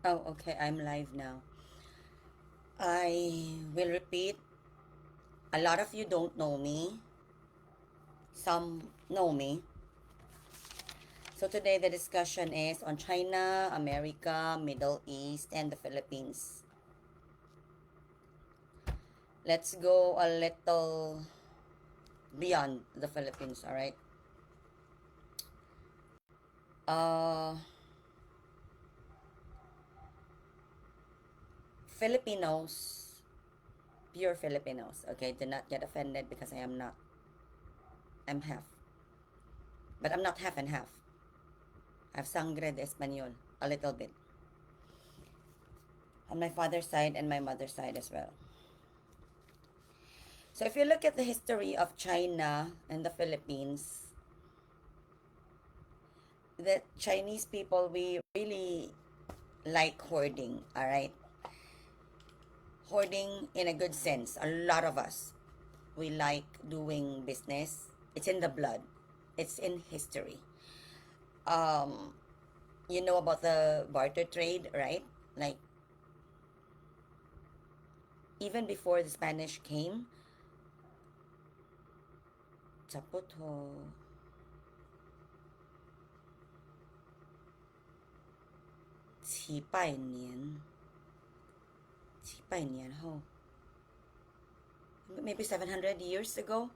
Oh, okay, I'm live now. I will repeat. A lot of you don't know me. Some know me. So today the discussion is on China, America, Middle East, and the Philippines. Let's go a little beyond the Philippines, all right? Uh, Filipinos, pure Filipinos, okay? Do not get offended because I am not. I'm half. But I'm not half and half. I have sangre de español, a little bit. On my father's side and my mother's side as well. So if you look at the history of China and the Philippines, the Chinese people, we really like hoarding, all right? Hoarding in a good sense. A lot of us, we like doing business. It's in the blood. It's in history. Um, you know about the barter trade, right? Like even before the Spanish came, Chaputo, 700年，700年后 maybe 700 years ago,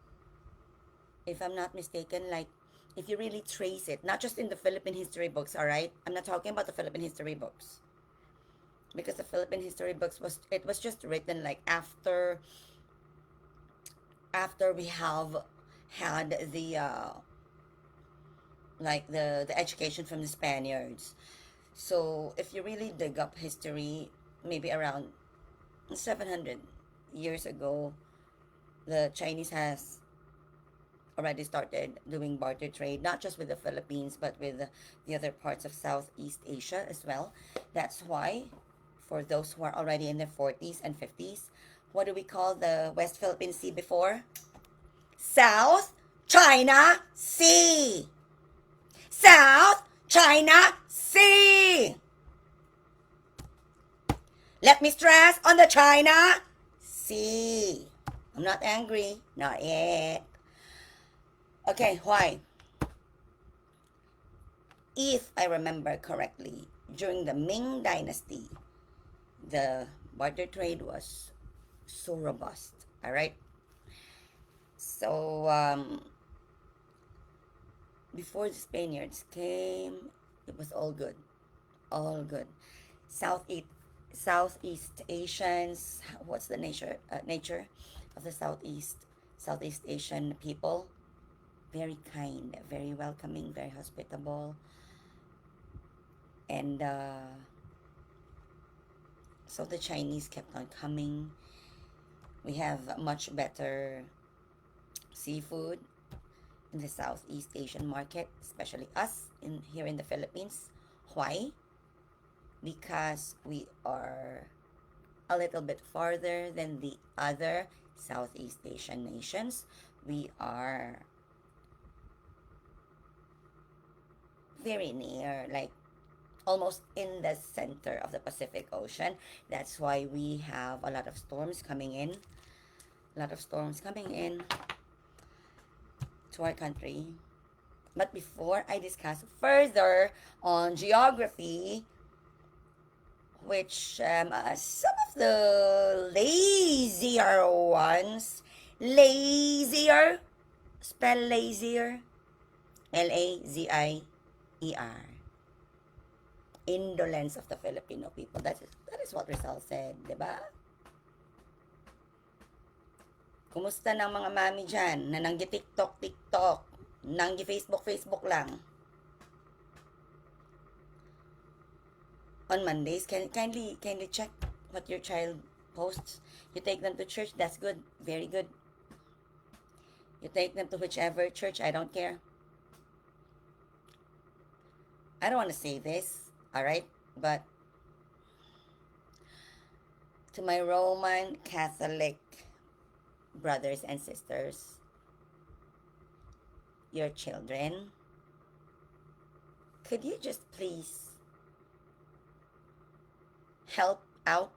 if I'm not mistaken. Like, if you really trace it, not just in the Philippine history books, all right? I'm not talking about the Philippine history books because the Philippine history books was just written like after we have had the like the education from the Spaniards. So if you really dig up history, maybe around 700 years ago, the Chinese has already started doing barter trade, not just with the Philippines, but with the other parts of Southeast Asia as well. That's why, for those who are already in their 40s and 50s, what do we call the West Philippine Sea before? South China Sea! South China Sea! Let me stress on the China Sea. I'm not angry, not yet. Okay, why? If I remember correctly, during the Ming Dynasty, the barter trade was so robust. All right. So before the Spaniards came, it was all good, all good. Southeast Southeast Asians. What's the nature of the Southeast Asian people? Very kind, very welcoming, very hospitable, and so the Chinese kept on coming. We have much better seafood in the Southeast Asian market, especially us in here in the Philippines. Why? Because we are a little bit farther than the other Southeast Asian nations. We are very near, like almost in the center of the Pacific Ocean. That's why we have a lot of storms coming in. A lot of storms coming in to our country. But before I discuss further on geography, which some of the lazier ones, lazier, spell lazier, Lazier, indolence of the Filipino people. That is what Rizal said, di ba? Kumusta ng mga mami dyan na nanggi TikTok, TikTok, nanggi Facebook, Facebook lang? On Mondays, kindly check what your child posts. You take them to church, that's good, very good. You take them to whichever church, I don't care. I don't want to say this, all right? But to my Roman Catholic brothers and sisters, your children, could you just please help out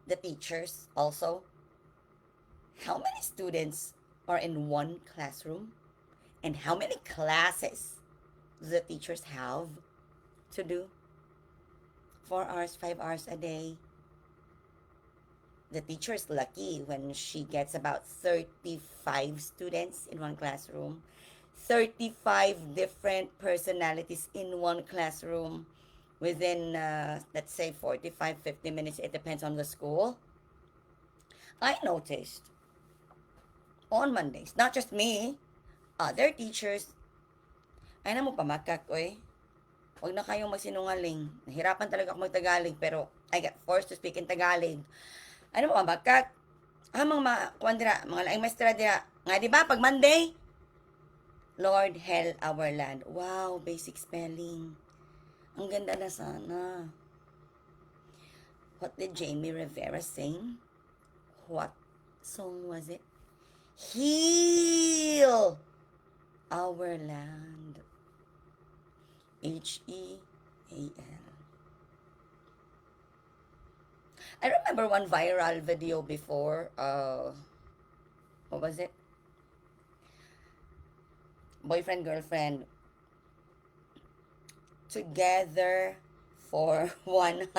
the teachers also? How many students are in one classroom? And how many classes the teachers have to do? 4 hours, 5 hours a day. The teacher is lucky when she gets about 35 students in one classroom, 35 different personalities in one classroom within, let's say, 45, 50 minutes. It depends on the school. I noticed on Mondays, not just me, other teachers, ay na mo pamakak, oy. Huwag na kayong magsinungaling. Nahirapan talaga ako mag-Tagalog, pero I got forced to speak in Tagalog. Ano mo pamakak? Mga kuwan dira, mga laing maestra dira. Nga di ba pag Monday? Lord, hell, our land. Wow, basic spelling. Ang ganda na sana. What did Jamie Rivera sing? What song was it? Heal our land. H-E-A-L. I remember one viral video before. What was it? Boyfriend, girlfriend. Together for 100.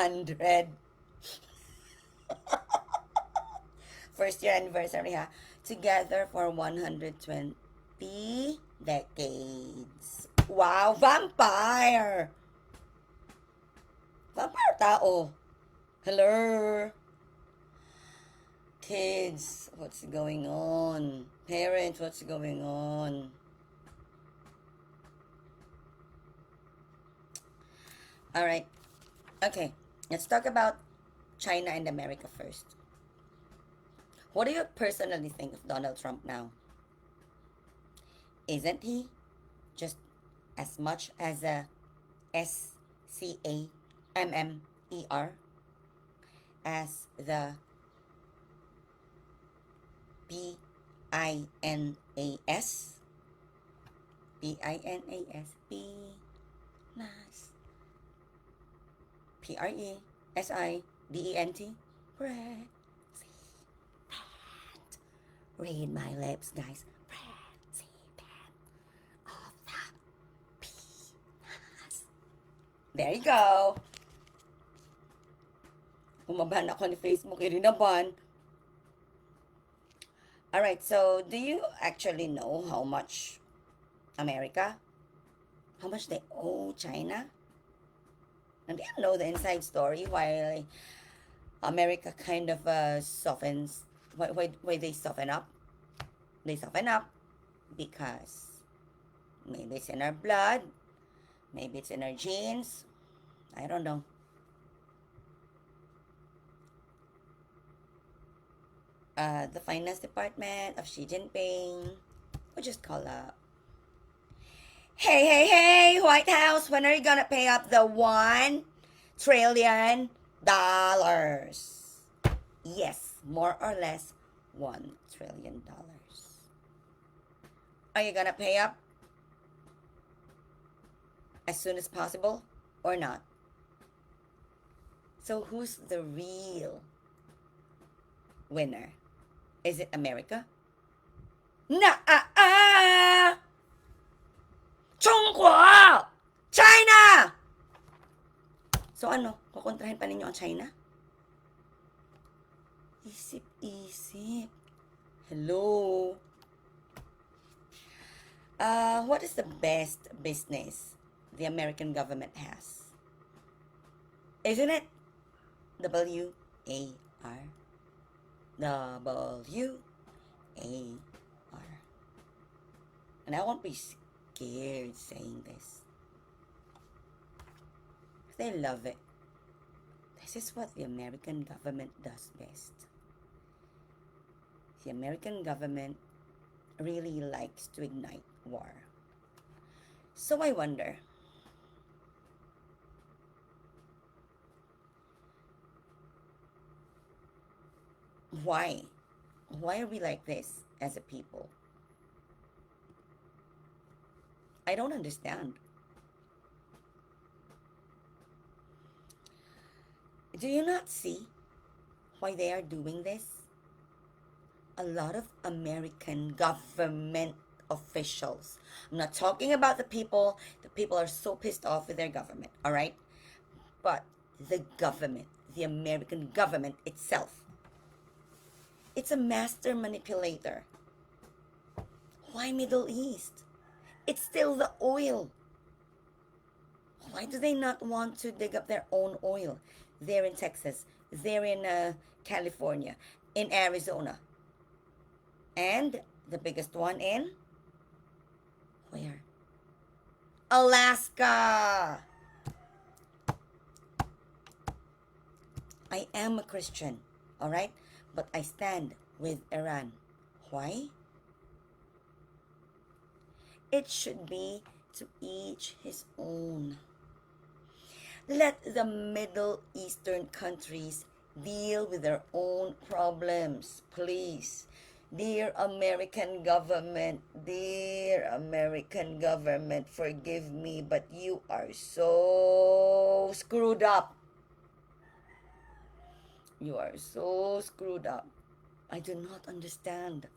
First year anniversary, ha? Together for 120 decades. Wow, vampire! Vampire tao. Hello? Kids, what's going on? Parents, what's going on? Alright. Okay, let's talk about China and America first. What do you personally think of Donald Trump now? Isn't he just as much as a SCAMMER as the PINAS? PINAS. Nas. PRESIDENT. President. Read my lips, guys. President of the Pinas. There you go. Umaban ako ni Facebook. Irinaban. Alright, so do you actually know how much America? How much they owe China? And do you know the inside story why America kind of softens? Why they soften up? They soften up because maybe it's in our blood, maybe it's in our genes. I don't know. The finance department of Xi Jinping will just call up. Hey, White House, when are you gonna pay up the $1 trillion? Yes, more or less $1 trillion. Are you gonna pay up as soon as possible or not? So who's the real winner? Is it America? Chongguo! China! So ano, kukontrahin pa ninyo ang China? Isip. Hello? What is the best business the American government has? Isn't it WAR? WAR. And I won't be scared saying this. They love it. This is what the American government does best. The American government really likes to ignite war. So I wonder, why? Why are we like this as a people? I don't understand. Do you not see why they are doing this? A lot of American government officials. I'm not talking about the people. The people are so pissed off with their government, all right? But the government, the American government itself, it's a master manipulator. Why Middle East? It's still the oil. Why do they not want to dig up their own oil? They're in Texas, they're in California, in Arizona, and the biggest one in where? Alaska. I am a Christian, all right? But I stand with Iran. Why? It should be to each his own. Let the Middle Eastern countries deal with their own problems, please. Dear American government, forgive me, but you are so screwed up. You are so screwed up. I do not understand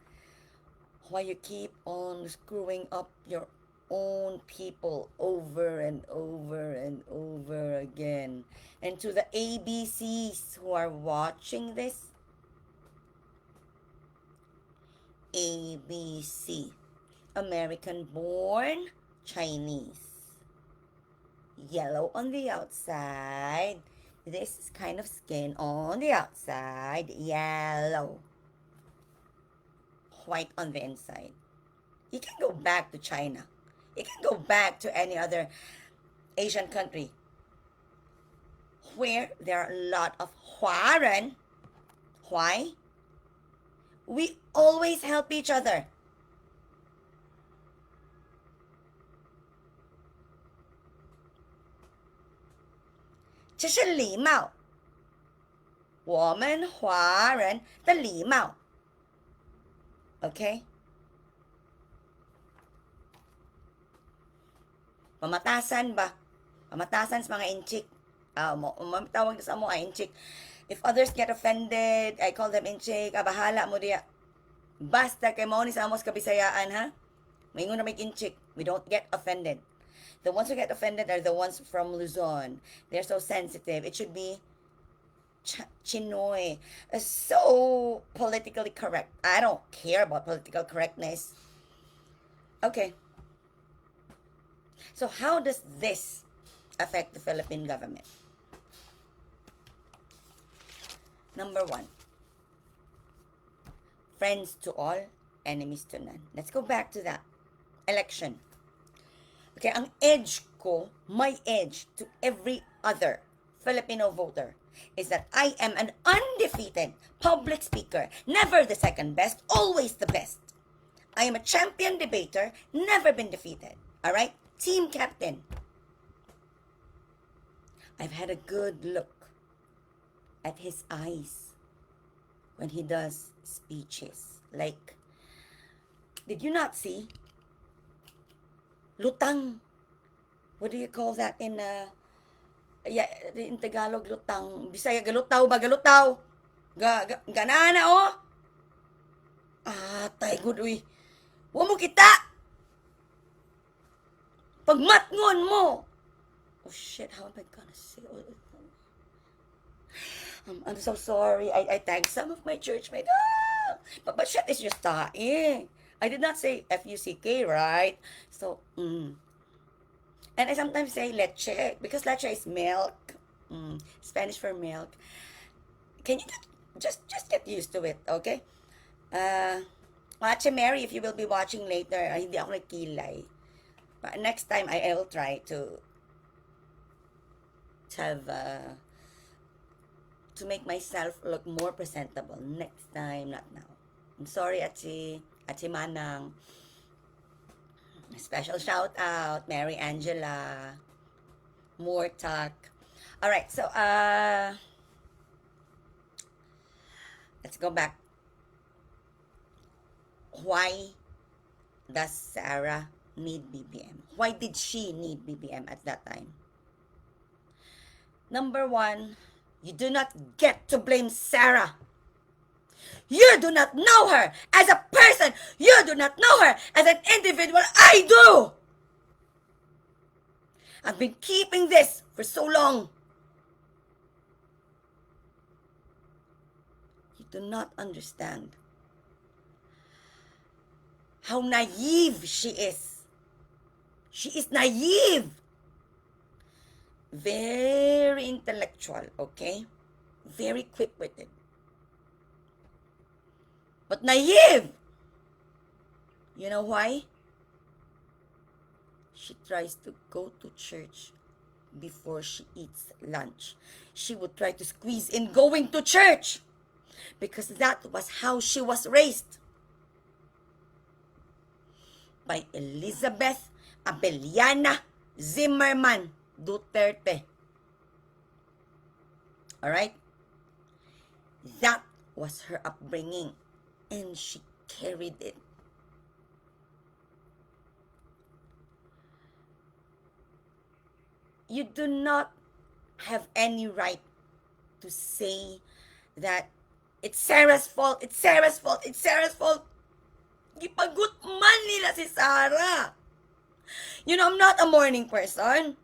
why you keep on screwing up your own people over and over and over again. And to the ABCs who are watching this, ABC, American born, Chinese. Yellow on the outside. This is kind of skin on the outside. Yellow. White on the inside. You can go back to China. You can go back to any other Asian country where there are a lot of Huaran. Why? We always help each other. 这是礼貌，我们华人的礼貌。Okay? Pamatasan ba? Pamatasan sa mga inchik. Tawag sa mo ay inchik. If others get offended, I call them inchik. Bahala mo diya. Basta kay mo ni sa amos kabisayaan, ha? Maingon na may inchik. We don't get offended. The ones who get offended are the ones from Luzon. They're so sensitive. It should be Chinoy. So politically correct. I don't care about political correctness. Okay. So how does this affect the Philippine government? Number one, friends to all, enemies to none. Let's go back to that. Election. Okay, ang edge ko, my edge to every other Filipino voter is that I am an undefeated public speaker, never the second best, always the best. I am a champion debater, never been defeated. All right? Team captain. I've had a good look at his eyes when he does speeches. Like, did you not see? Lutang. What do you call that in Tagalog? Lutang. Bisaya, galutaw ba? Galutaw. Ganana, oh. Tay, good, uy. Huwag mo kita. Pagmatngon mo. Oh, shit. How am I gonna say all this? I'm so sorry. I tagged some of my churchmates. But shit is just tae. I did not say F-U-C-K, right? So, And I sometimes say leche, because leche is milk. Spanish for milk. Can you just get used to it, okay? Ate Mary, if you will be watching later, hindi ako nagkilay. But next time, I will try to have, to make myself look more presentable. Next time, not now. I'm sorry, Ate Manang. Special shout out, Mary Angela, Mortak. All right, so let's go back. Why does Sarah need BBM? Why did she need BBM at that time? Number one, You do not get to blame Sarah. You do not know her as a person. You do not know her as an individual. I do. I've been keeping this for so long. You do not understand how naive she is. She is naive. Very intellectual, okay? Very quick-witted. But naive! You know why? She tries to go to church before she eats lunch. She would try to squeeze in going to church because that was how she was raised. By Elizabeth Abellana Zimmerman Duterte. Alright? That was her upbringing, and she carried it. You do not have any right to say that it's Sarah's fault, it's Sarah's fault, it's Sarah's fault. Gipagut man nila si Sarah. You know, I'm not a morning person.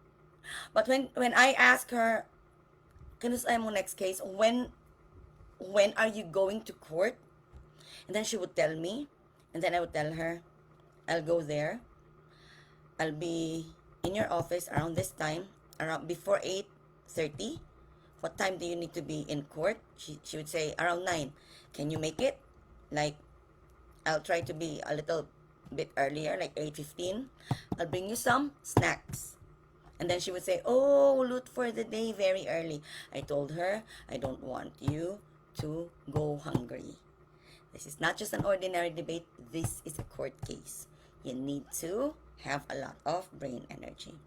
But when I ask her, kanusay mo next case, when are you going to court? And then she would tell me, and then I would tell her, I'll go there. I'll be in your office around this time, around before 8:30. What time do you need to be in court? She would say around 9. Can you make it? Like, I'll try to be a little bit earlier, like 8:15. I'll bring you some snacks. And then she would say, oh, loot for the day very early. I told her, I don't want you to go hungry. This is not just an ordinary debate. This is a court case. You need to have a lot of brain energy.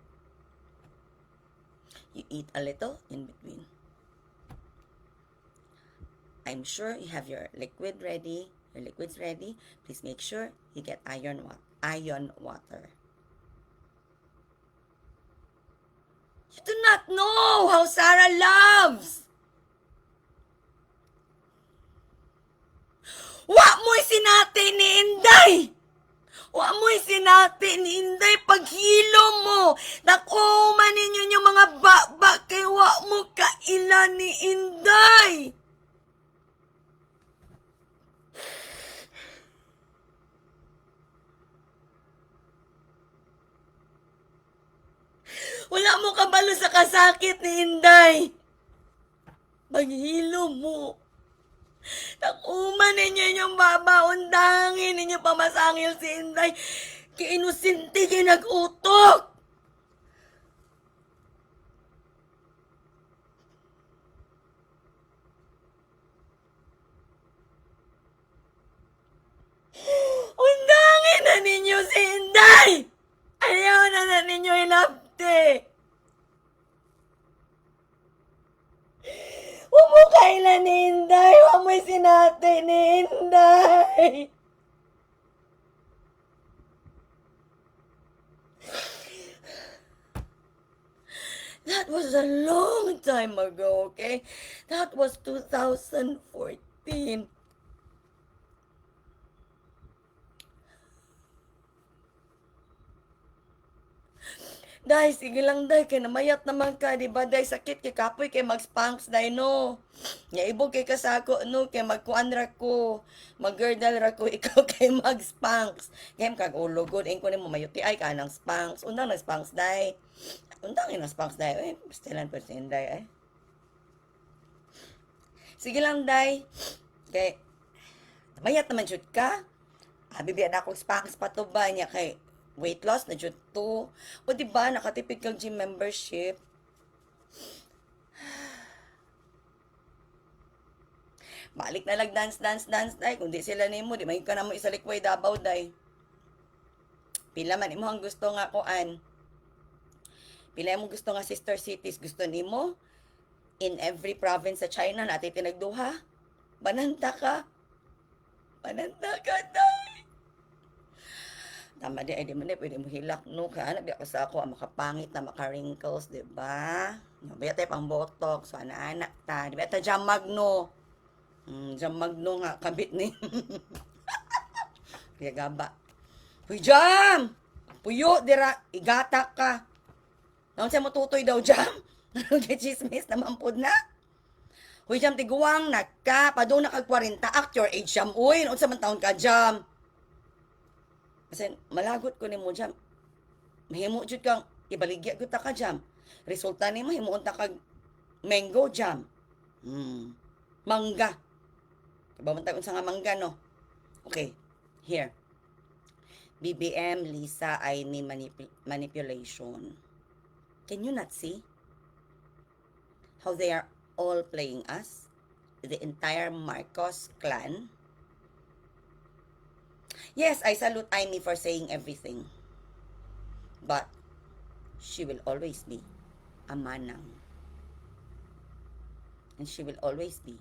You eat a little in between. I'm sure you have your liquid ready. Your liquid's ready. Please make sure you get iron water. You do not know how Sarah loves. Wa mo'y sinati ni Inday. Wa mo'y sinati ni Inday paghilo mo. Nakuman ninyo yung mga baba kay wa mo kailan ni Inday. Wala mo kabalo sa kasakit ni Inday. Paghilo mo. Takuman ninyo yung babaundangin ninyo pamasangil si Inday. Kiinusinti kinag-utok. Undangin na ninyo si Inday. Ayaw na ninyo inapte. Huwag mo kailan ni Inday. Huwag mo'y sinati ni Inday. That was a long time ago, okay? That was 2014. Day, sige lang, day. Kaya namayat naman ka, di ba? Day, sakit kay kapoy kay mag-spanks, day, no. Nga ibog kay kasako, no. Kay magkuan ra ko. Mag-girdle ra ko, ikaw kay mag-spanks. Kaya kag-ulogod. Ayun ko ni mo mayuti ay ka ng spanks. Undang ng spanks, day. Undang ng spanks, day. Ay, pastilan pa sin, day, ay. Sige lang, day. Kay, namayat naman jud ka. Bibiyan akong spanks pa to ba niya kay weight loss na jud to. O diba, nakatipid kang gym membership. Balik na lang dance, day. Kung di sila nimo, di may ka na mo isa likway Davao, day. Pila man imo ang gusto nga kuan. Pila mo gusto nga sister cities. Gusto nimo in every province sa China natin tinagduha. Bananta ka. Bananta ka, day. Tama di, ay di man di, pwede mo hilak, no? Kaya anak, di ako sa ako, ang makapangit na maka-wrinkles, di ba? Di ba tayo pang botox, so anak-anak ta, di ba tayo jamag, no? Jamag, no nga, kabit ni. Kaya gaba. Huy, jam! Puyo, dira, igata ka. Naon siya mo tutoy daw, jam? Kaya chismis naman po na. Huy, jam, tiguang, nagka, pa doon nakag 40, act your age, jam. Uy, noon sa man taon ka, jam. Kasi malagot ko ni mo, jam. Mahimo jud kang ibaligya gyud ta ka jam. Resulta nimo himuon ta kag mango jam. Hmm. Mangga. Diba man tayo unsa nga mangga no? Okay. Here. BBM Lisa ay ni manipulation. Can you not see how they are all playing us? The entire Marcos clan. Yes, I salute Imee for saying everything. But she will always be a manang. And she will always be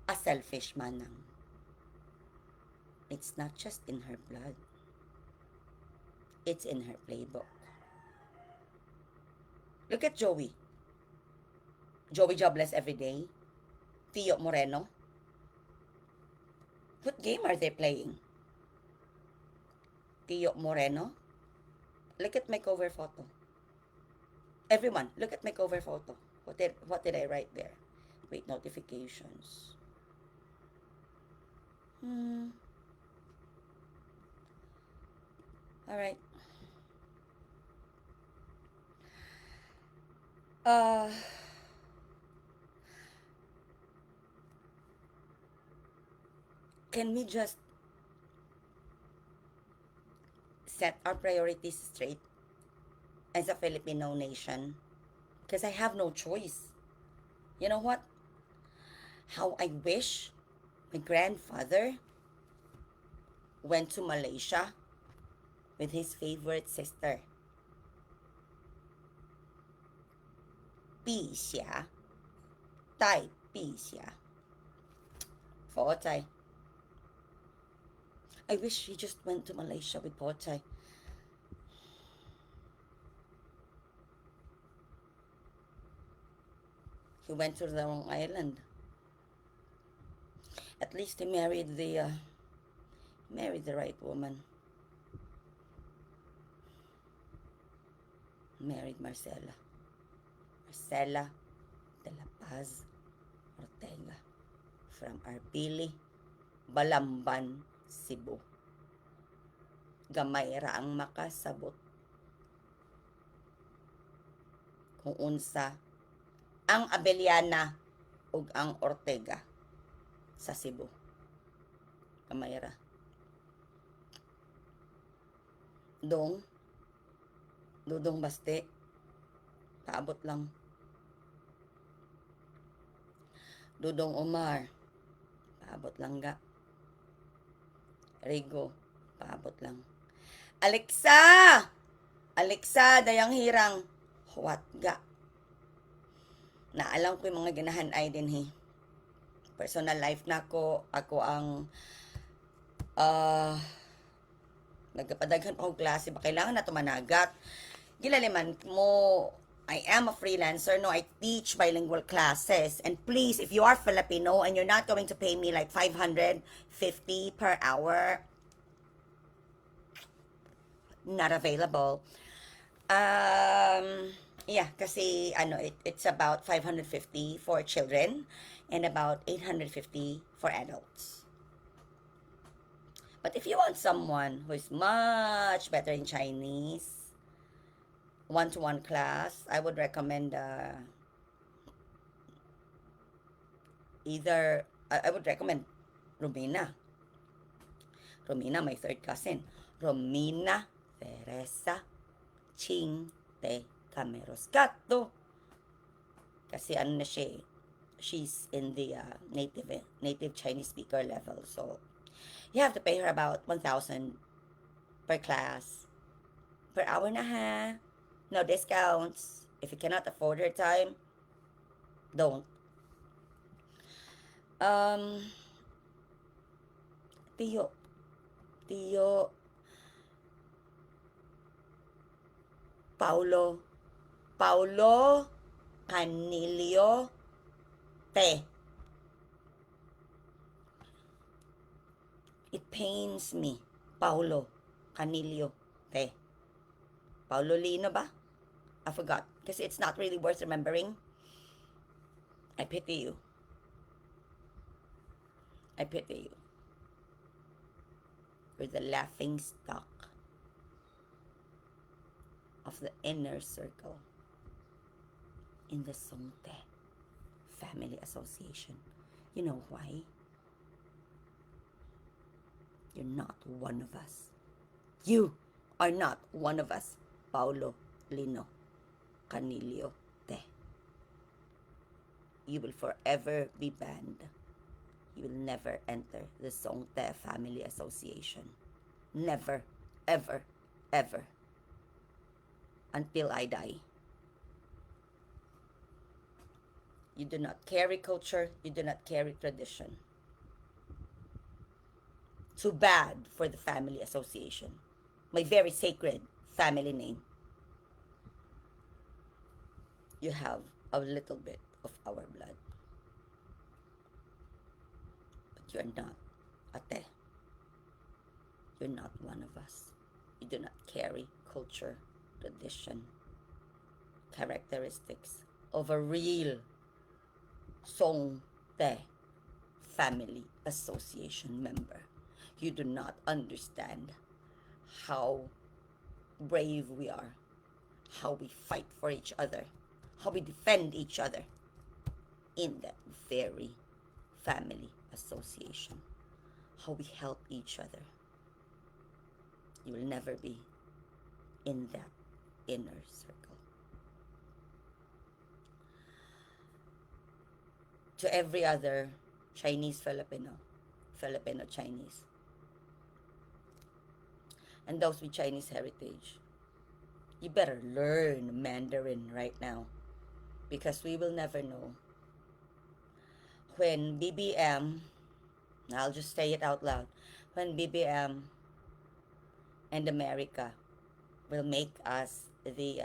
a selfish manang. It's not just in her blood. It's in her playbook. Look at Joey. Joey jobless every day. Tio Moreno. What game are they playing? Tio Moreno. Look at my cover photo. Everyone, look at my cover photo. What did I write there? Wait, notifications. All right. Uh, can we just set our priorities straight as a Filipino nation? Because I have no choice. You know what? How I wish my grandfather went to Malaysia with his favorite sister. Pi siya, tai pi siya. Potay. I wish he just went to Malaysia with Potay. He went to the wrong island. At least he married the right woman. Married Marcela de la Paz Ortega from Arpili, Balamban, Cebu. Gamay ra ang makasabot kung unsa ang Abeliana ug ang Ortega sa Cebu. Gamay ra. Dudong Baste, paabot lang. Dudong Omar, paabot lang ga. Rigo, paabot lang. Alexa, dayang hirang, huwat ga. Naalam ko yung mga ginahan ay din he. Personal life na ako ang nagpadaghan pa akong klase, ba kailangan na tumanagat. Gilaliman mo, I am a freelancer, no, I teach bilingual classes, and please, if you are Filipino and you're not going to pay me like 550 per hour, not available. Yeah, kasi it's about 550 for children and about 850 for adults. But if you want someone who is much better in Chinese, one-to-one class, I would recommend I would recommend Romina. Romina, my third cousin. Romina Teresa Ching Te Cameroscato. Kasi na siya, she's in the native Chinese speaker level. So, you have to pay her about 1,000 per class. Per hour na ha. No discounts. If you cannot afford her time, don't. Tiyo, Paolo. Paolo Canillo te. It pains me. Paolo Canillo te. Paolo Lino ba? I forgot. Because it's not really worth remembering. I pity you. I pity you. You're the laughing stock of the inner circle in the Songte Family Association. You know why? You're not one of us. You are not one of us, Paolo Lino Canillo te. You will forever be banned. You will never enter the Songte Family Association. Never, ever, ever. Until I die. You do not carry culture. You do not carry tradition. Too bad for the family association. My very sacred family name. You have a little bit of our blood. But you're not ate. You're not one of us. You do not carry culture, tradition, characteristics of a real Songte Family Association member. You do not understand how brave we are, how we fight for each other, how we defend each other in that very family association, how we help each other. You will never be in that inner circle. To every other Chinese Filipino, Filipino Chinese, and those with Chinese heritage, you better learn Mandarin right now, because we will never know when BBM, I'll just say it out loud, when BBM and America will make us the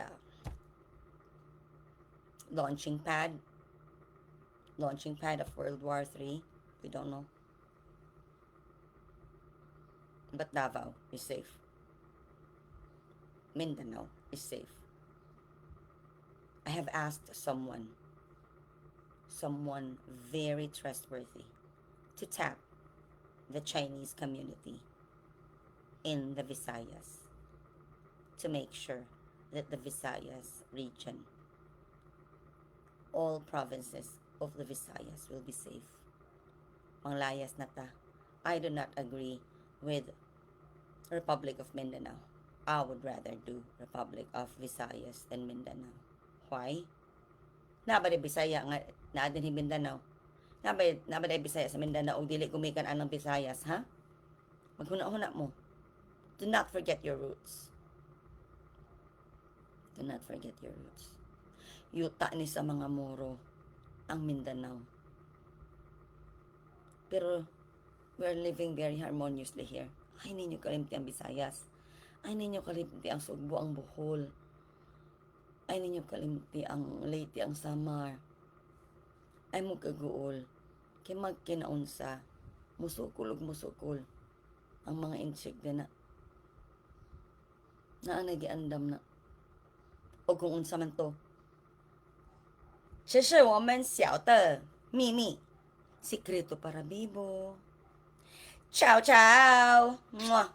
launching pad of World War III. We don't know. But Davao is safe. Mindanao is safe. I have asked someone very trustworthy, to tap the Chinese community in the Visayas to make sure that the Visayas region, all provinces of the Visayas, will be safe. Panglayas na ta. I do not agree with Republic of Mindanao. I would rather do Republic of Visayas than Mindanao. Why? Nabade Bisaya nga naa dinhi Mindanao. Nabade Bisaya sa Mindanao ug dili gumikan anang Visayas, ha? Maghuna-huna mo. Do not forget your roots. Do not forget your roots. Yuta ni sa mga Moro ang Mindanao. Pero we're living very harmoniously here. Ay ninyo kalimti ang Visayas. Ay ninyo kalimti ang Sugbo, ang Bohol. Ay ninyo kalimti ang Leyte, ang Samar. Ay mo kaguol. Kay magkinaunsa. Musukul ug musukul. Ang mga insekte na nagiandam na. O kung unsa man to. 这是我们小的秘密 Sikreto para bibo. Ciao, ciao! Mwah!